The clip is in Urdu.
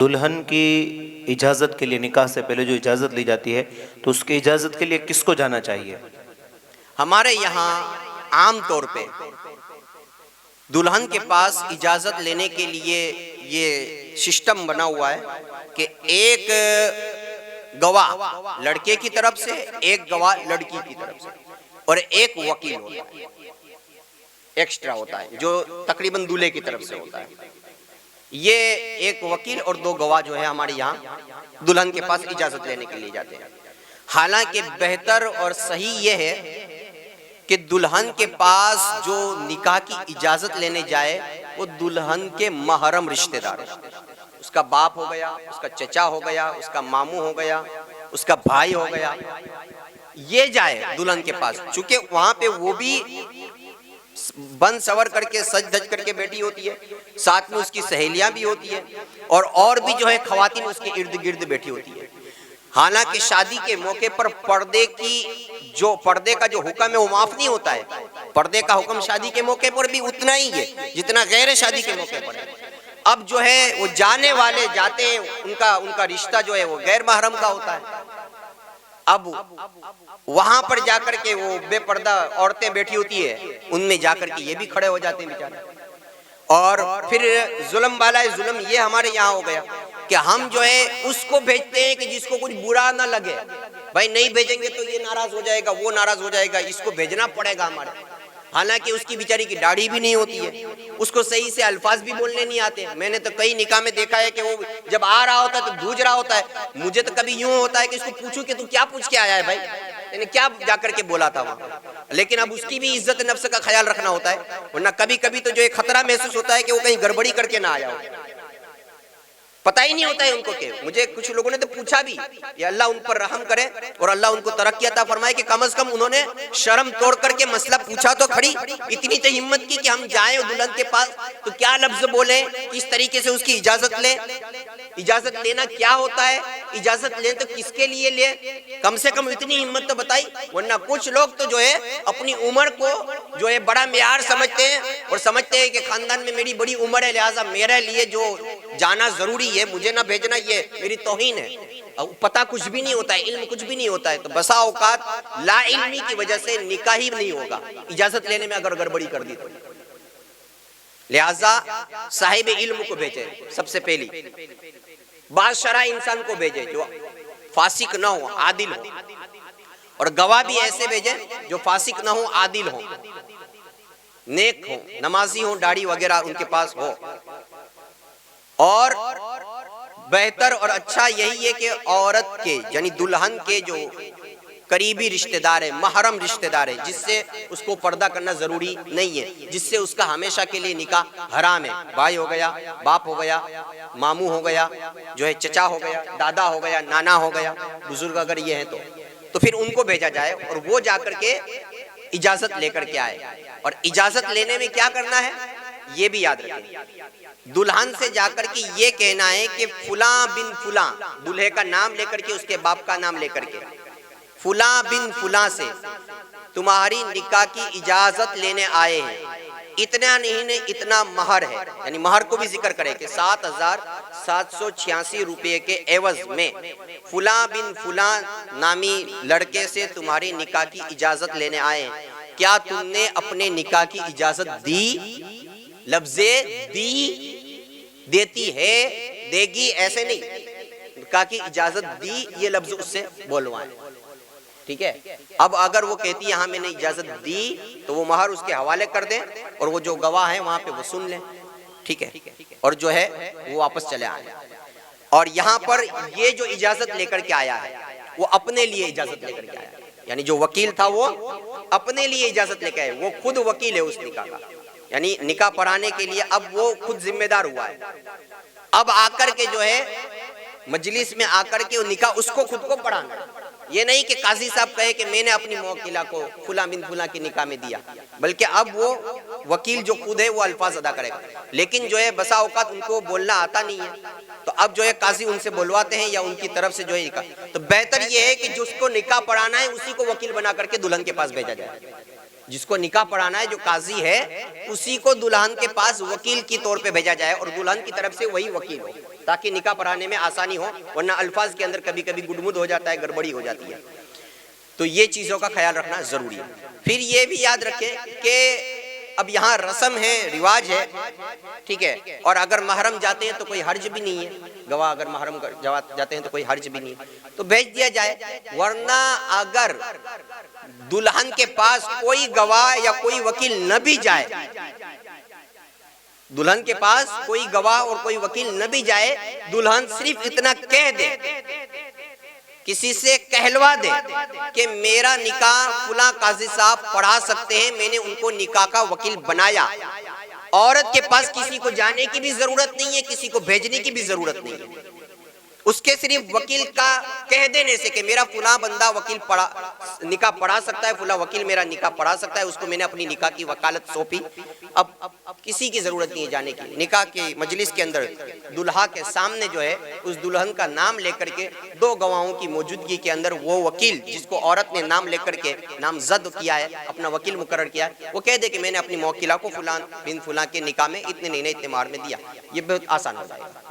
دلہن کی اجازت کے لیے نکاح سے پہلے جو اجازت لی جاتی ہے تو اس کی اجازت کے لیے کس کو جانا چاہیے؟ ہمارے یہاں عام طور پہ دلہن کے پاس اجازت لینے کے لیے یہ سسٹم بنا ہوا ہے کہ ایک گواہ لڑکے کی طرف سے، ایک گواہ لڑکی کی طرف سے، اور ایک وکیل ہوتا ہے، ایکسٹرا ہوتا ہے جو تقریباً دولہے کی طرف سے ہوتا ہے۔ یہ ایک وکیل اور دو گواہ جو ہے ہمارے یہاں دلہن کے پاس اجازت لینے کے لیے جاتے ہیں۔ حالانکہ بہتر اور صحیح یہ ہے کہ دلہن کے پاس جو نکاح کی اجازت لینے جائے وہ دلہن کے محرم رشتہ دار، اس کا باپ ہو گیا، اس کا چچا ہو گیا، اس کا ماموں ہو گیا، اس کا بھائی ہو گیا، یہ جائے دلہن کے پاس، چونکہ وہاں پہ وہ بھی بن سور کر کے سج دھج کر کے بیٹھی ہوتی ہے، ساتھ میں اس کی سہیلیاں بھی ہوتی ہے، اور بھی جو ہے خواتین اس کے ارد گرد بیٹھی ہوتی ہے۔ حالانکہ شادی کے موقع پر پردے کا جو حکم ہے وہ معاف نہیں ہوتا ہے۔ پردے کا حکم شادی کے موقع پر بھی اتنا ہی ہے جتنا غیر شادی کے موقع پر ہے۔ اب جو ہے وہ جانے والے جاتے ہیں، ان کا رشتہ جو ہے وہ غیر محرم کا ہوتا ہے۔ اب وہاں پر جا کر کے وہ بے پردہ عورتیں بیٹھی ہوتی ہے، ان میں جا کر کے یہ بھی کھڑے ہو جاتے ہیں بیچارے۔ اور پھر ظلم بالائے ظلم یہ ہمارے یہاں ہو گیا کہ ہم جو ہے اس کو بھیجتے ہیں کہ جس کو کچھ برا نہ لگے، بھائی نہیں بھیجیں گے تو یہ ناراض ہو جائے گا، وہ ناراض ہو جائے گا، اس کو بھیجنا پڑے گا ہمارے۔ حالانکہ اس کی بیچاری کی داڑھی بھی نہیں ہوتی ہے، اس کو صحیح سے الفاظ بھی بولنے نہیں آتے۔ میں نے تو کئی نکاح میں دیکھا ہے کہ وہ جب آ رہا ہوتا ہے تو دھوج رہا ہوتا ہے۔ مجھے تو کبھی یوں ہوتا ہے کہ اس کو پوچھوں کہ تو کیا پوچھ کے آیا ہے بھائی، یعنی کیا جا کر کے بولا تھا وہاں۔ لیکن اب اس کی بھی عزت نفس کا خیال رکھنا ہوتا ہے، ورنہ کبھی کبھی تو جو ایک خطرہ محسوس ہوتا ہے کہ وہ کہیں گڑبڑی کر کے نہ آیا ہو، پتہ ہی نہیں ہوتا ہے ان کو۔ کہ مجھے کچھ لوگوں نے تو پوچھا بھی، یا اللہ ان پر رحم کرے اور اللہ ان کو ترقی عطا فرمائے کہ کم از کم انہوں نے شرم توڑ کر کے مسئلہ پوچھا تو کھڑی، اتنی تو ہمت کی کہ ہم جائیں دلہن کے پاس تو کیا لفظ بولیں، کس طریقے سے اس کی اجازت لیں۔ اجازت لینا کیا ہوتا ہے، اجازت لیں تو کس کے لیے لیں، کم سے کم اتنی ہمت تو بتائی۔ ورنہ کچھ لوگ تو جو ہے اپنی عمر کو جو ہے بڑا معیار سمجھتے ہیں، اور سمجھتے ہیں کہ خاندان میں میری بڑی عمر ہے لہٰذا میرے لیے جو جانا ضروری ہے، مجھے نہ بھیجنا یہ میری توہین ہے۔ پتہ کچھ بھی نہیں ہوتا ہے، علم کچھ بھی نہیں ہوتا ہے، تو بسا اوقات لا علمی کی وجہ سے نکاح ہی نہیں ہوگا اجازت لینے میں اگر گڑبڑی کر دی تو۔ لہٰذا صاحب علم کو بھیجے، سب سے پہلی باشرع انسان کو بھیجے جو فاسق نہ ہو، عادل ہو، اور گواہ بھی ایسے بھیجے جو فاسق نہ ہو، عادل ہو، نیک ہو، نمازی ہو، داڑھی وغیرہ ان کے پاس ہو۔ اور بہتر اور اچھا یہی ہے کہ عورت کے یعنی دلہن کے جو قریبی رشتہ دار ہے، محرم رشتہ دار ہے، جس سے اس کو پردہ کرنا ضروری نہیں ہے، جس سے اس کا ہمیشہ کے لیے نکاح حرام ہے، بھائی ہو گیا، باپ ہو گیا، ماموں ہو گیا، جو ہے چچا ہو گیا، دادا ہو گیا، نانا ہو گیا، بزرگ اگر یہ ہیں تو پھر ان کو بھیجا جائے اور وہ جا کر کے اجازت لے کر کے آئے۔ اور اجازت لینے میں کیا کرنا ہے یہ بھی یاد رکھیں، دلہن سے جا کر کے یہ کہنا ہے کہ فلاں بن فلاں، دلہے کا نام لے کر کے اس کے باپ کا نام لے کر کے، فلاں بن فلاں سے تمہاری نکاح کی اجازت لینے آئے ہیں، اتنا نہیں اتنا مہر ہے، یعنی مہر کو بھی ذکر کرے کہ 7,786 روپے کے عوض میں فلاں بن فلاں نامی لڑکے سے تمہاری نکاح کی اجازت لینے آئے ہیں، کیا تم نے اپنے نکاح کی اجازت دی؟ لفظ دی، دیتی ہے، دے گی ایسے نہیں، نکاح کی اجازت دی یہ لفظ اس سے بولوائیں، ٹھیک ہے۔ اب اگر وہ کہتی ہے ہاں میں نے اجازت دی تو وہ مہر اس کے حوالے کر دیں، اور وہ جو گواہ ہیں وہاں پہ وہ سن لیں، ٹھیک ہے، اور جو ہے وہ واپس چلے آئیں۔ اور یہاں پر یہ جو اجازت لے کر کے آیا ہے وہ اپنے لیے اجازت لے کر کے آیا، یعنی جو وکیل تھا وہ اپنے لیے اجازت لے کے آئے، وہ خود وکیل ہے اس نکاح کا، یعنی نکاح پڑھانے کے لیے اب وہ خود ذمہ دار ہوا ہے۔ اب آ کر کے جو ہے مجلس میں آ کر کے وہ نکاح اس کو خود کو پڑھانا، یہ نہیں کہ قاضی صاحب کہے کہ میں نے اپنی موکلہ کو فلاں بن فلاں کی نکاح میں دیا، بلکہ اب وہ وکیل جو خود ہے وہ الفاظ ادا کرے گا۔ لیکن جو ہے بسا اوقات ان کو بولنا آتا نہیں ہے، تو اب جو ہے قاضی ان سے بلواتے ہیں یا ان کی طرف سے جو ہے نکاح، تو بہتر یہ ہے کہ جس کو نکاح پڑھانا ہے اسی کو وکیل بنا کر کے دلہن کے پاس بھیجا جائے۔ جس کو نکاح پڑھانا ہے جو قاضی ہے اسی کو دلہن کے پاس وکیل کی طور پہ بھیجا جائے اور دلہن کی طرف سے وہی وکیل ہو تاکہ نکاح پڑھانے میں آسانی ہو، ورنہ الفاظ کے اندر کبھی کبھی گڈمڈ ہو جاتا ہے، گڑبڑی ہو جاتی ہے۔ تو یہ چیزوں کا خیال رکھنا ضروری ہے۔ پھر یہ بھی یاد رکھیں کہ اب یہاں رسم ہے، رواج ہے، ٹھیک ہے، اور اگر محرم جاتے ہیں تو کوئی حرج بھی نہیں ہے، گواہ اگر محرم جاتے ہیں تو کوئی حرج بھی نہیں ہے تو بھیج دیا جائے، ورنہ اگر دلہن کے پاس کوئی گواہ یا کوئی وکیل نہ بھی جائے، دلہن کے پاس کوئی گواہ اور کوئی وکیل نہ بھی جائے، دلہن صرف اتنا کہہ دے، کسی سے کہلوا دے کہ میرا نکاح فلاں قاضی صاحب پڑھا سکتے ہیں، میں نے ان کو نکاح کا وکیل بنایا۔ عورت کے پاس کسی کو جانے کی بھی ضرورت نہیں ہے، کسی کو بھیجنے کی بھی ضرورت نہیں ہے، اس کے صرف وکیل کا کہہ دینے سے کہ میرا فلاں بندہ وکیل نکاح پڑھا سکتا ہے، فلاں وکیل میرا نکاح پڑھا سکتا ہے، اس کو میں نے اپنی نکاح کی وکالت سونپی۔ اب کسی کی ضرورت نہیں ہے جانے کی، نکاح کی مجلس کے اندر دلہا کے سامنے جو ہے اس دلہن کا نام لے کر کے دو گواہوں کی موجودگی کے اندر وہ وکیل جس کو عورت نے نام لے کر کے نامزد کیا ہے، اپنا وکیل مقرر کیا ہے، وہ کہہ دے کہ میں نے اپنی موکلہ کو فلاں بن فلاں کے نکاح میں اتنے مہینے اتنے مہر میں دیا، یہ بہت آسان ہو جائے گا۔